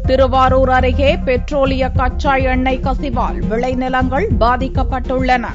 திருவாரூர் அருகே பெட்ரோலிய கச்சா எண்ணெய் கசிவால் விளைநிலங்கள் பாதிக்கப்பட்டுள்ளன.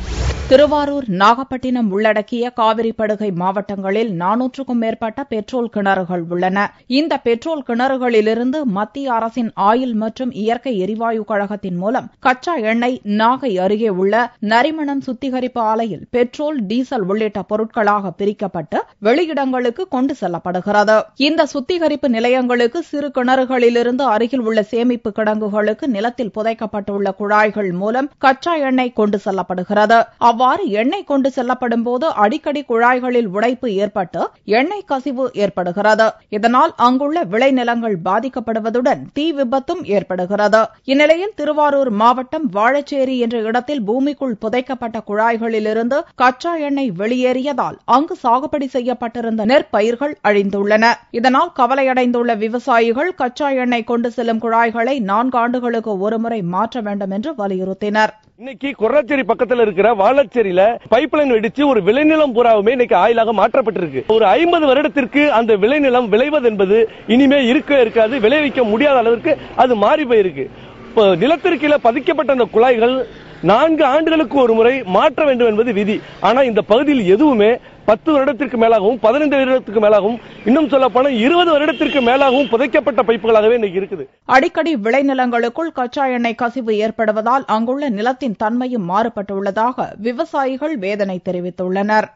திருவாரூர், நாகப்பட்டினம் உள்ளடக்கிய காவிரி படுகை மாவட்டங்களில் 400க்கும் மேற்பட்ட பெட்ரோல் கிணறுகள் உள்ளன. இந்த பெட்ரோல் கிணறுகளிலிருந்து மத்திய அரசின் ஆயில் மற்றும் இயற்கை எரிவாயு கழகத்தின் மூலம் கச்சா எண்ணெய் நாகை அருகே உள்ள நரிமணம் சுத்திகரிப்பு ஆலையில் பெட்ரோல், டீசல் உள்ளிட்ட பொருட்களாக பிரிக்கப்பட்டு வெளியிடங்களுக்கு கொண்டு செல்லப்படுகிறது. இந்த சுத்திகரிப்பு நிலையங்களுக்கு சிறு கிணறுகளிலிருந்து அருகில் உள்ள சேமிப்பு கிடங்குகளுக்கு நிலத்தில் புதைக்கப்பட்டுள்ள குழாய்கள் மூலம் கச்சா எண்ணெய் கொண்டு செல்லப்படுகிறது. அவ்வாறு எண்ணெய் கொண்டு செல்லப்படும் போது அடிக்கடி குழாய்களில் உடைப்பு ஏற்பட்டு எண்ணெய் கசிவு ஏற்படுகிறது. இதனால் அங்குள்ள விளைநிலங்கள் பாதிக்கப்படுவதுடன் தீ விபத்தும் ஏற்படுகிறது. இந்நிலையில் திருவாரூர் மாவட்டம் வாழச்சேரி என்ற இடத்தில் பூமிக்குள் புதைக்கப்பட்ட குழாய்களிலிருந்து கச்சா எண்ணெய் வெளியேறியதால் அங்கு சாகுபடி செய்யப்பட்டிருந்த நெற்பயிர்கள் அழிந்துள்ளன. இதனால் கவலையடைந்துள்ள விவசாயிகள் கச்சா எண்ணெய் கொண்டு செல்லும் குழாய்களை 4 ஆண்டுகளுக்கு ஒருமுறை மாற்ற வேண்டும் என்று வலியுறுத்தினர். இன்னைக்கு கொர்ராச்சேரி பக்கத்தில் இருக்கிற வாழச்சேரியில பைப்லைன் வெடிச்சு ஒரு விளைநிலம் பூராவுமே இன்னைக்கு ஆயிலாக மாற்றப்பட்டிருக்கு. ஒரு 50 வருடத்திற்கு அந்த விளைநிலம் விளைவது என்பது இனிமே இருக்காது, விளைவிக்க முடியாத அளவிற்கு அது மாறி போயிருக்கு. நிலத்திற்கீழ பதிக்கப்பட்ட அந்த குழாய்கள் 4 ஆண்டுகளுக்கு ஒரு முறை மாற்ற வேண்டும் என்பது விதி. ஆனா இந்த பகுதியில் எதுவுமே 10 வருடத்திற்கு மேலாகவும் 15 வருடத்திற்கு மேலாகவும் இன்னும் சொல்ல போனா 20 வருடத்திற்கு மேலாகவும் புதைக்கப்பட்ட பைப்புகளாகவே இன்னைக்கு இருக்குது. அடிக்கடி விளைநிலங்களுக்குள் கச்சா எண்ணெய் கசிவு ஏற்படுவதால் அங்குள்ள நிலத்தின் தன்மையும் மாறுபட்டுள்ளதாக விவசாயிகள் வேதனை தெரிவித்துள்ளனர்.